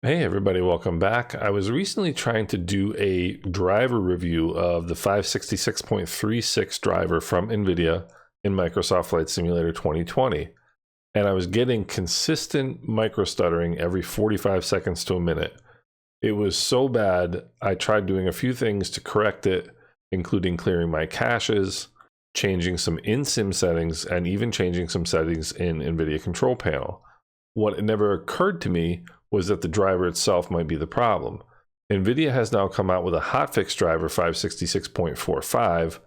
Hey everybody, welcome back. I was recently trying to do a driver review of the 566.36 driver from Nvidia in Microsoft Flight Simulator 2020, and I was getting consistent microstuttering every 45 seconds to a minute. It was so bad, I tried doing a few things to correct it, including clearing my caches, changing some in-sim settings, and even changing some settings in Nvidia Control Panel. What never occurred to me was that the driver itself might be the problem. Nvidia has now come out with a Hotfix Driver 566.45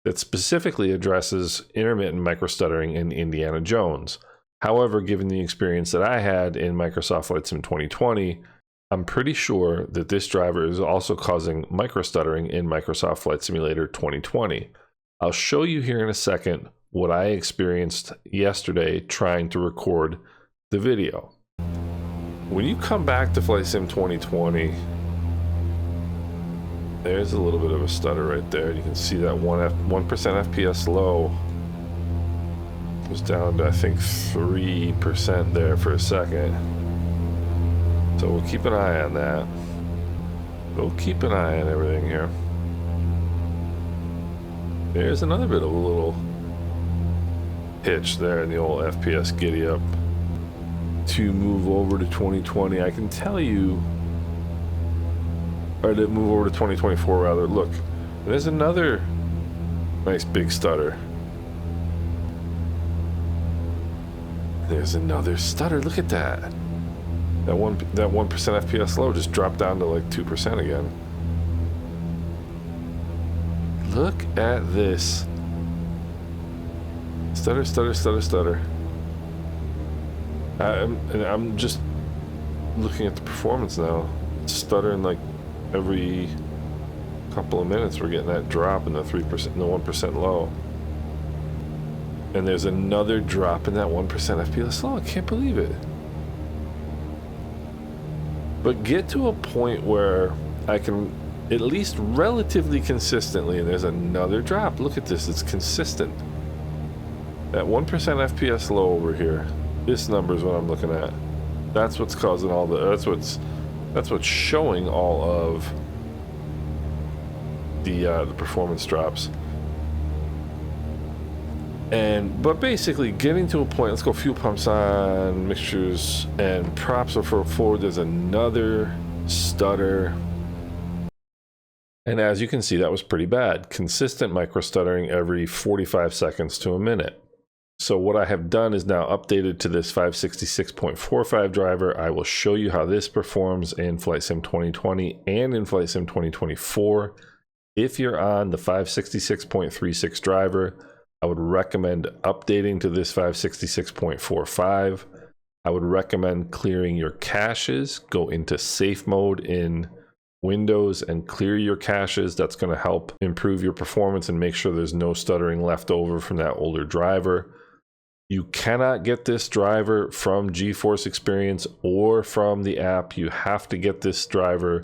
that specifically addresses intermittent microstuttering in Indiana Jones. However, given the experience that I had in Microsoft Flight Sim 2020, I'm pretty sure that this driver is also causing microstuttering in Microsoft Flight Simulator 2020. I'll show you here in a second what I experienced yesterday trying to record the video. When you come back to Flight Sim 2020, there's a little bit of a stutter right there. You can see that 1% FPS low was down to, I think, 3% there for a second. So we'll keep an eye on that. We'll keep an eye on everything here. There's another bit of a little hitch there in the old FPS giddy up. To move over to 2020, I can tell you, or to move over to 2024 rather. Look, there's another nice big stutter. There's another stutter. Look at that. That 1% FPS low just dropped down to like 2% again. Look at this. Stutter, stutter, stutter, stutter. I'm just looking at the performance now. It's stuttering like every couple of minutes. We're getting that drop in the 3%, in the 1% low. And there's another drop in that 1% FPS low. I can't believe it. But get to a point where I can at least relatively consistently, and there's another drop. Look at this, it's consistent. That 1% FPS low over here. This number is what I'm looking at. That's what's causing all the. That's what's showing all of the performance drops. But basically, getting to a point. Let's go fuel pumps on, mixtures, and props are forward. There's another stutter, and as you can see, that was pretty bad. Consistent micro stuttering every 45 seconds to a minute. So what I have done is now updated to this 566.45 driver. I will show you how this performs in Flight Sim 2020 and in Flight Sim 2024. If you're on the 566.36 driver, I would recommend updating to this 566.45. I would recommend clearing your caches. Go into safe mode in Windows and clear your caches. That's going to help improve your performance and make sure there's no stuttering left over from that older driver. You cannot get this driver from GeForce Experience or from the app. You have to get this driver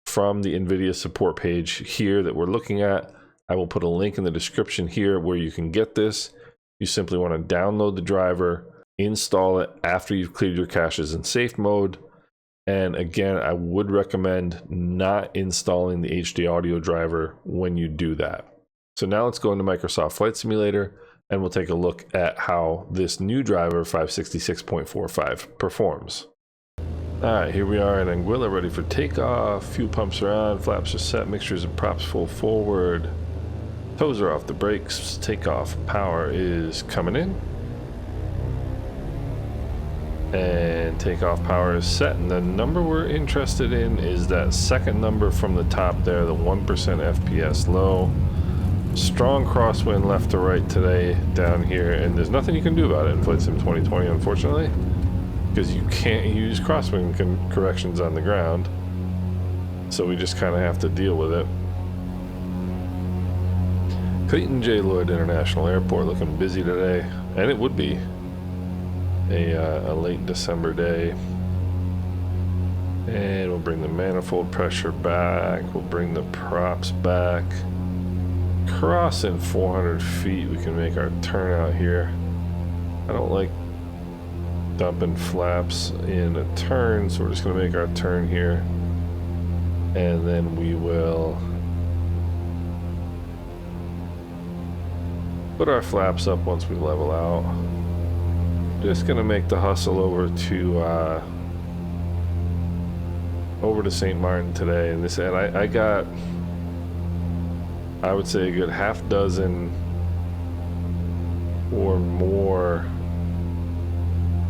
from the Nvidia support page here that we're looking at. I will put a link in the description here where you can get this. You simply want to download the driver, install it after you've cleared your caches in safe mode. And again, I would recommend not installing the HD audio driver when you do that. So now let's go into Microsoft Flight Simulator and we'll take a look at how this new driver 566.45 performs. Alright, here we are in Anguilla, ready for takeoff. Fuel pumps are on, flaps are set, mixtures and props full forward. Toes are off the brakes, takeoff power is coming in. And takeoff power is set, and the number we're interested in is that second number from the top there, the 1% FPS low. Strong crosswind left to right today down here, and there's nothing you can do about it in Flight Sim 2020, unfortunately, because you can't use crosswind corrections on the ground. So we just kind of have to deal with it. Clayton J. Lloyd International Airport looking busy today, and it would be a late December day. And we'll bring the manifold pressure back. We'll bring the props back. Crossing 400 feet, we can make our turnout here. I don't like dumping flaps in a turn, so we're just going to make our turn here, and then we will put our flaps up once we level out. Just going to make the hustle over to St. Martin today, and I got, I would say, a good half dozen or more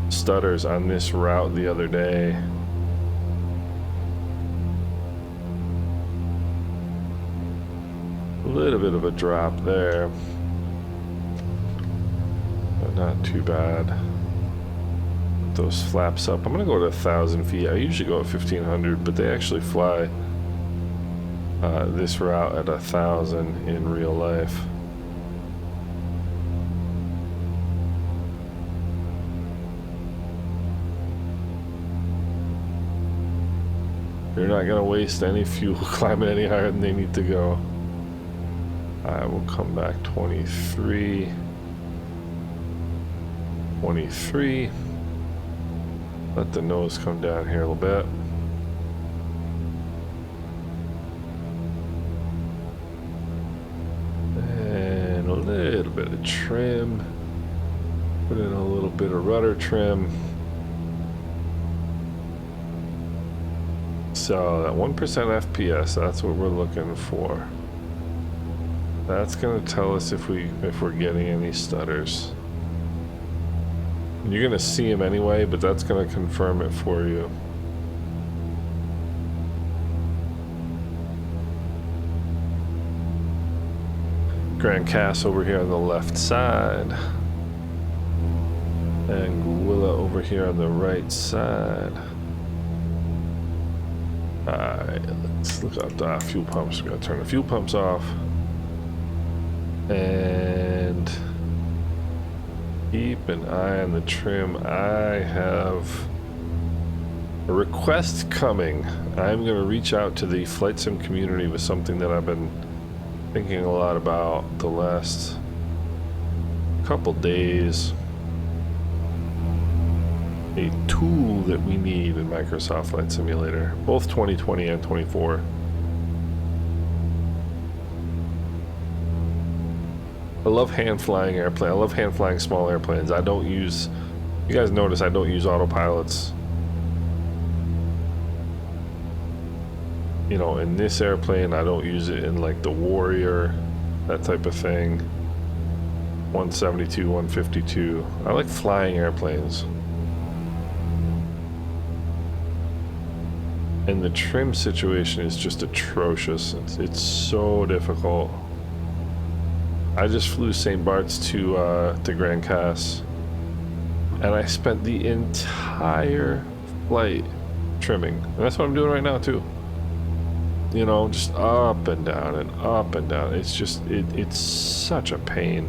stutters on this route the other day. A little bit of a drop there, but not too bad. Put those flaps up. I'm gonna go to 1,000 feet. I usually go at 1,500, but they actually fly this route at 1,000 in real life. You're not going to waste any fuel climbing any higher than they need to go. I will come back 23. 23. Let the nose come down here a little bit. And a little bit of trim. Put in a little bit of rudder trim. So that 1% FPS, that's what we're looking for. That's gonna tell us if we're getting any stutters. You're gonna see them anyway, but that's gonna confirm it for you. Grand Cass over here on the left side. And Guilla over here on the right side. Alright, let's look at the fuel pumps. We gotta turn the fuel pumps off. And keep an eye on the trim. I have a request coming. I'm gonna reach out to the flight sim community with something that I've been thinking a lot about the last couple days. A tool that we need in Microsoft Flight Simulator, both 2020 and 24. I love hand flying airplane. I love hand flying small airplanes. I don't use, you guys notice I don't use autopilots. You know, in this airplane, I don't use it in like the Warrior, that type of thing. 172, 152. I like flying airplanes. And the trim situation is just atrocious. It's so difficult. I just flew St. Bart's to Grand Cass, and I spent the entire flight trimming. And that's what I'm doing right now too. You know, just up and down and up and down. It's just, it's such a pain.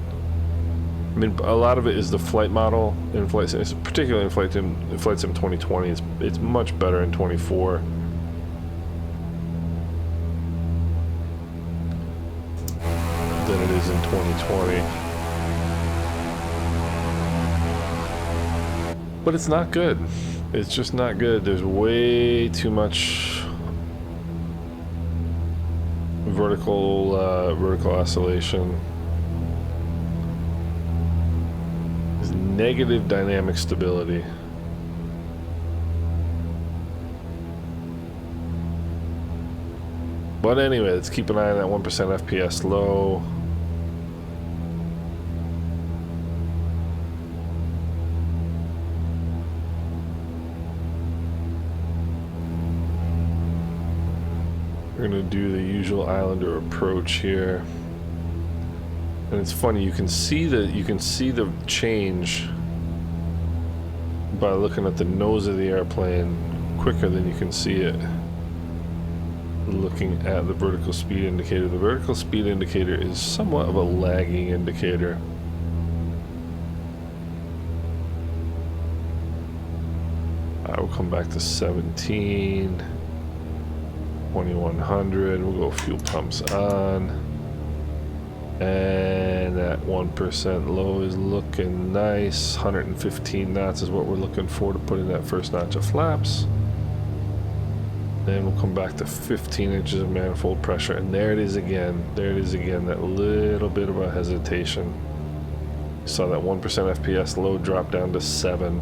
I mean, a lot of it is the flight model in Flight Sim, particularly in Flight Sim 2020. It's much better in 24. Than it is in 2020. But it's not good. It's just not good. There's way too much vertical oscillation. There's negative dynamic stability. But anyway, let's keep an eye on that 1% FPS low. We're gonna do the usual Islander approach here. And it's funny, you can see the change by looking at the nose of the airplane quicker than you can see it looking at the vertical speed indicator. The vertical speed indicator is somewhat of a lagging indicator. I will come back to 17, 2100. We'll go fuel pumps on. And that 1% low is looking nice. 115 knots is what we're looking for to put in that first notch of flaps. Then we'll come back to 15 inches of manifold pressure, and there it is again. There it is again, that little bit of a hesitation. You saw that 1% FPS low drop down to 7.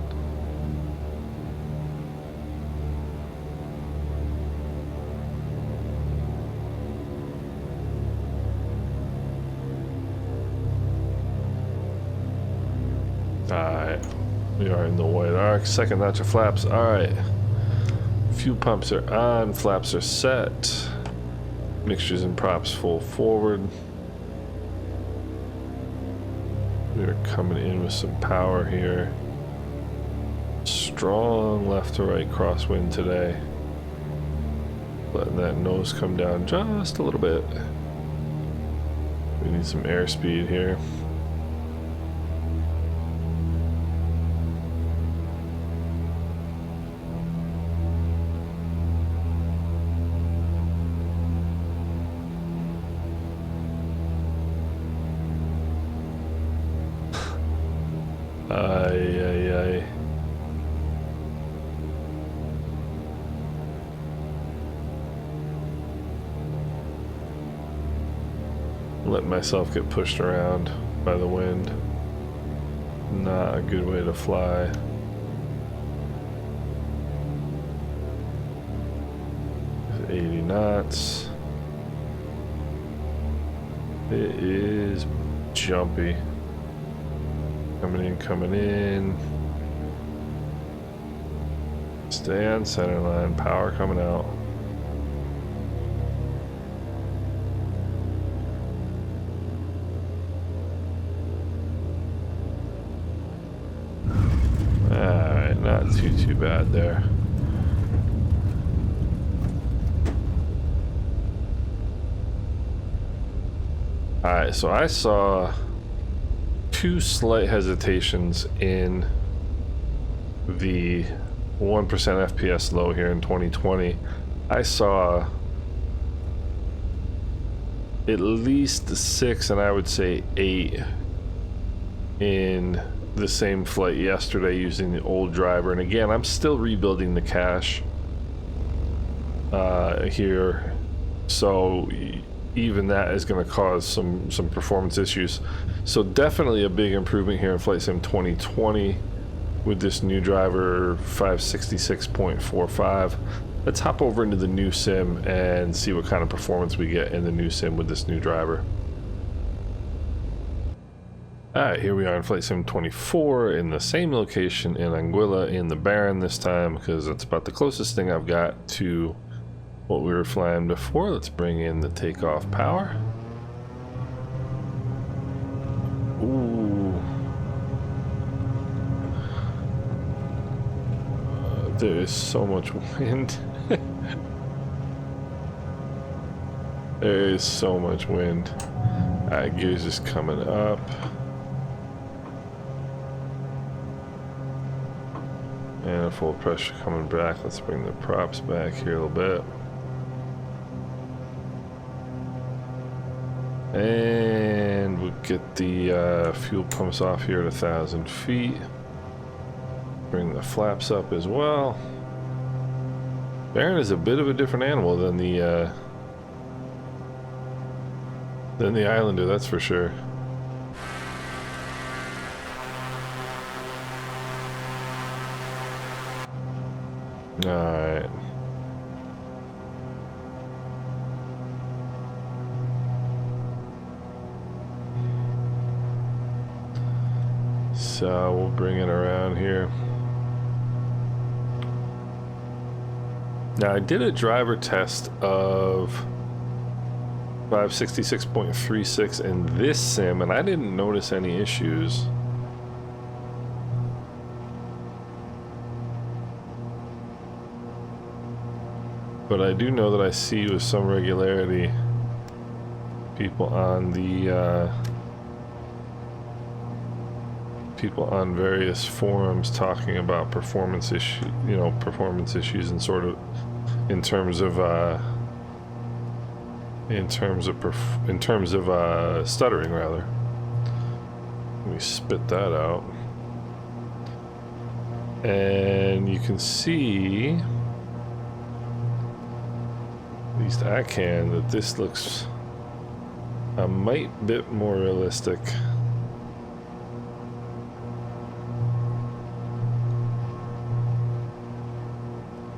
Alright, we are in the white arc. Second notch of flaps. Alright. Fuel pumps are on, flaps are set. Mixtures and props full forward. We're coming in with some power here. Strong left to right crosswind today. Letting that nose come down just a little bit. We need some airspeed here. Ay. Let myself get pushed around by the wind. Not a good way to fly. It's 80 knots. It is jumpy. Coming in. Stay on center line, power coming out. Alright, not too bad there. Alright, so I saw two slight hesitations in the 1% FPS low here in 2020. I saw at least 6 and I would say 8 in the same flight yesterday using the old driver. And again, I'm still rebuilding the cache here, so even that is going to cause some performance issues. So definitely a big improvement here in Flight Sim 2020 with this new driver 566.45. Let's hop over into the new sim and see what kind of performance we get in the new sim with this new driver. Alright, here we are in Flight Sim 24 in the same location in Anguilla in the Barren this time, because that's about the closest thing I've got to what we were flying before. Let's bring in the takeoff power. Ooh. There is so much wind. There is so much wind. Alright, gears is coming up. And full pressure coming back. Let's bring the props back here a little bit. And we'll get the fuel pumps off here at 1,000 feet. Bring the flaps up as well. Barren is a bit of a different animal than the Islander, that's for sure. Alright. So we'll bring it around here. Now I did a driver test of 566.36 in this sim and I didn't notice any issues. But I do know that I see with some regularity people on the people on various forums talking about performance issues and sort of in terms of in terms of stuttering rather. Let me spit that out. And you can see, at least I can, that this looks a mite bit more realistic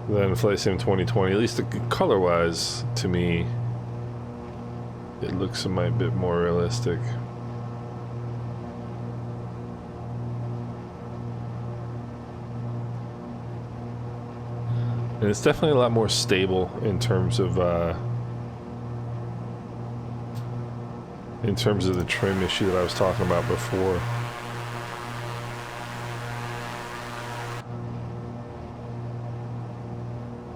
than Flight Sim 2020. At least color wise, to me, it looks a mite bit more realistic. And it's definitely a lot more stable in terms of the trim issue that I was talking about before.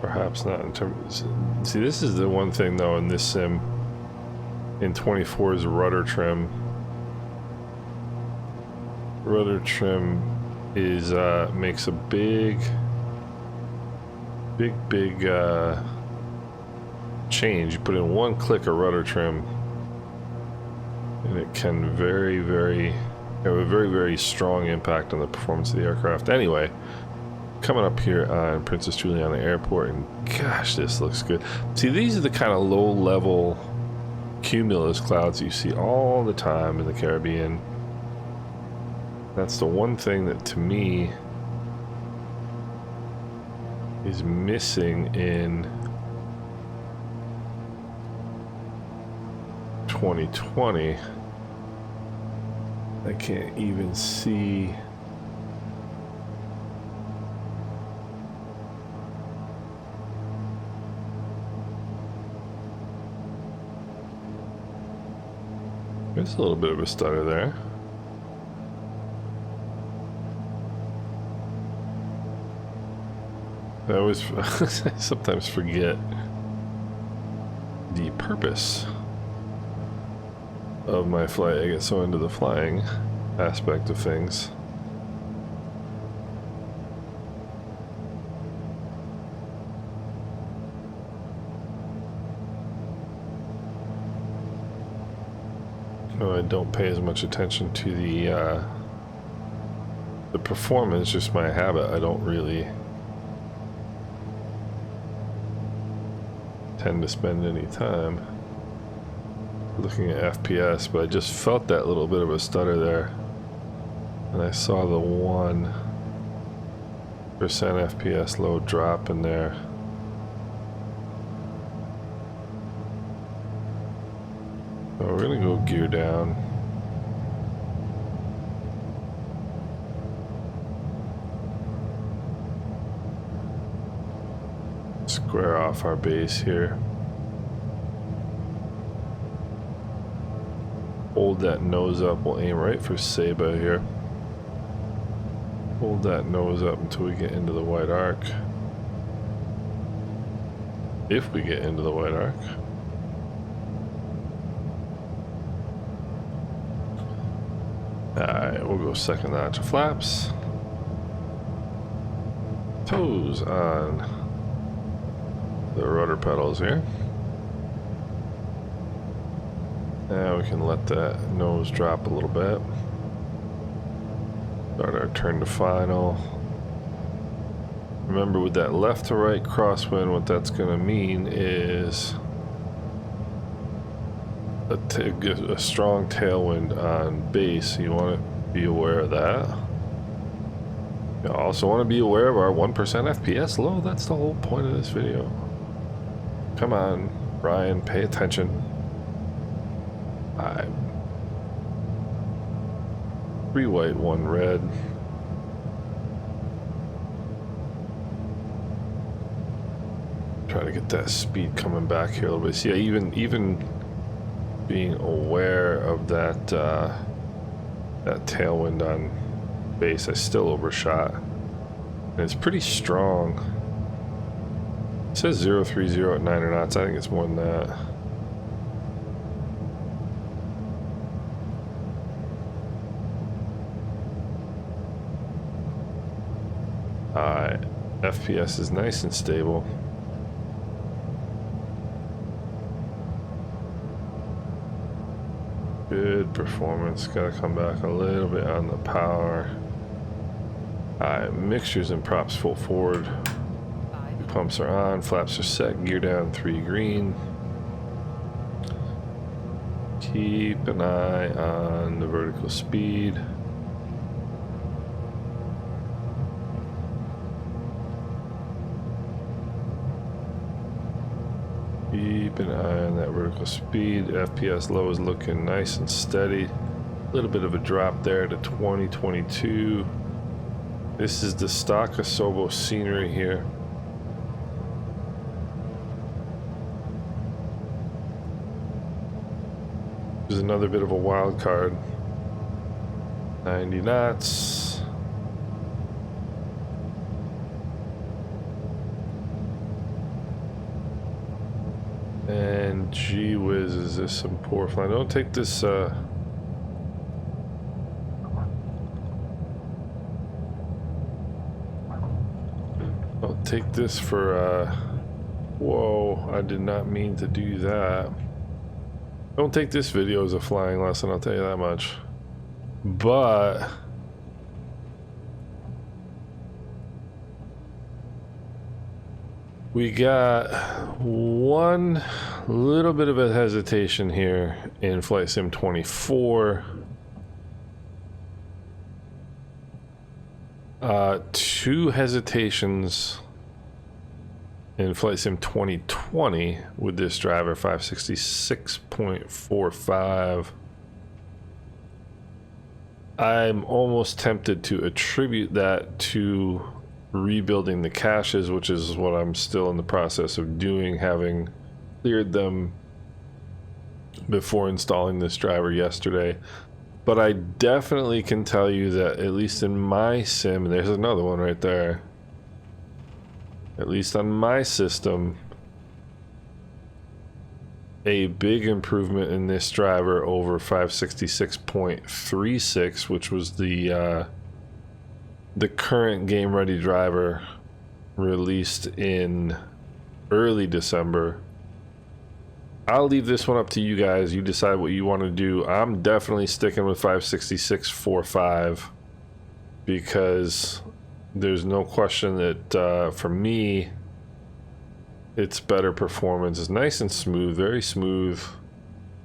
Perhaps not in terms. See, this is the one thing though in this sim. In 24's rudder trim. Rudder trim is makes a big change. You put in one click of rudder trim, and it can have a very strong impact on the performance of the aircraft. Anyway, coming up here on Princess Juliana Airport, and gosh, this looks good. See, these are the kind of low-level cumulus clouds you see all the time in the Caribbean. That's the one thing that, to me, is missing in 2020. I can't even see. There's a little bit of a stutter there. I always sometimes forget the purpose of my flight. I get so into the flying aspect of things. No, I don't pay as much attention to the performance, just my habit. I don't really tend to spend any time looking at FPS, but I just felt that little bit of a stutter there, and I saw the 1% FPS load drop in there. So we're gonna go gear down. Square off our base here. Hold that nose up. We'll aim right for Saba here. Hold that nose up until we get into the white arc. If we get into the white arc. Alright, we'll go second notch of flaps. Toes on the rudder pedals here. Now we can let that nose drop a little bit. Start our turn to final. Remember, with that left to right crosswind, what that's going to mean is a strong tailwind on base. You want to be aware of that. You also want to be aware of our 1% FPS low. That's the whole point of this video. Come on, Ryan, pay attention. 3 white, 1 red. Try to get that speed coming back here a little bit. See, even being aware of that that tailwind on base, I still overshot. And it's pretty strong. It says 030 at 9 knots. I think it's more than that. FPS is nice and stable. Good performance. Gotta come back a little bit on the power. Alright, mixtures and props full forward. Pumps are on, flaps are set, gear down, 3 green. Keep an eye on the vertical speed. Keep an eye on that vertical speed. FPS low is looking nice and steady. A little bit of a drop there to 2022. This is the stock Asobo scenery here. There's another bit of a wild card. 90 knots. And gee whiz, is this some poor flying? Don't take this I'll take this for whoa, I did not mean to do that. Don't take this video as a flying lesson, I'll tell you that much. But we got one little bit of a hesitation here in Flight Sim 24. Two hesitations in Flight Sim 2020 with this driver, 566.45. I'm almost tempted to attribute that to rebuilding the caches, which is what I'm still in the process of doing, having cleared them before installing this driver yesterday. But I definitely can tell you that at least in my sim, there's another one right there, at least on my system, a big improvement in this driver over 566.36, which was the current game ready driver released in early December. I'll leave this one up to you guys. You decide what you want to do. I'm definitely sticking with 566.45 because there's no question that for me, it's better performance. It's nice and smooth, very smooth.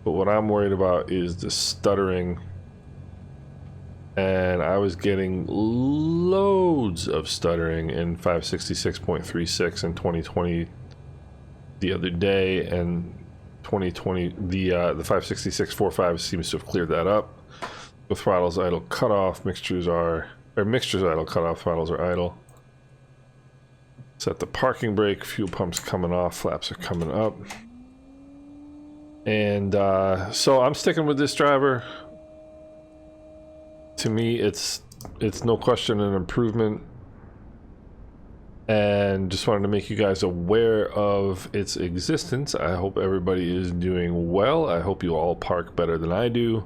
But what I'm worried about is the stuttering. And I was getting loads of stuttering in 566.36 in 2020 the other day, and 2020 the 566.45 seems to have cleared that up. The throttle's idle cutoff, mixtures idle cutoff, throttles are idle. Set the parking brake, fuel pump's coming off, flaps are coming up. And so I'm sticking with this driver. To me, it's no question an improvement, and just wanted to make you guys aware of its existence. I hope everybody is doing well. I hope you all park better than I do,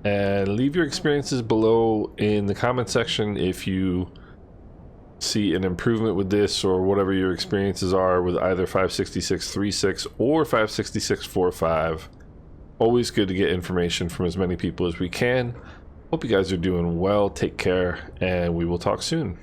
and leave your experiences below in the comment section if you see an improvement with this, or whatever your experiences are with either 566.36 or 566.45. Always good to get information from as many people as we can. Hope you guys are doing well. Take care, and we will talk soon.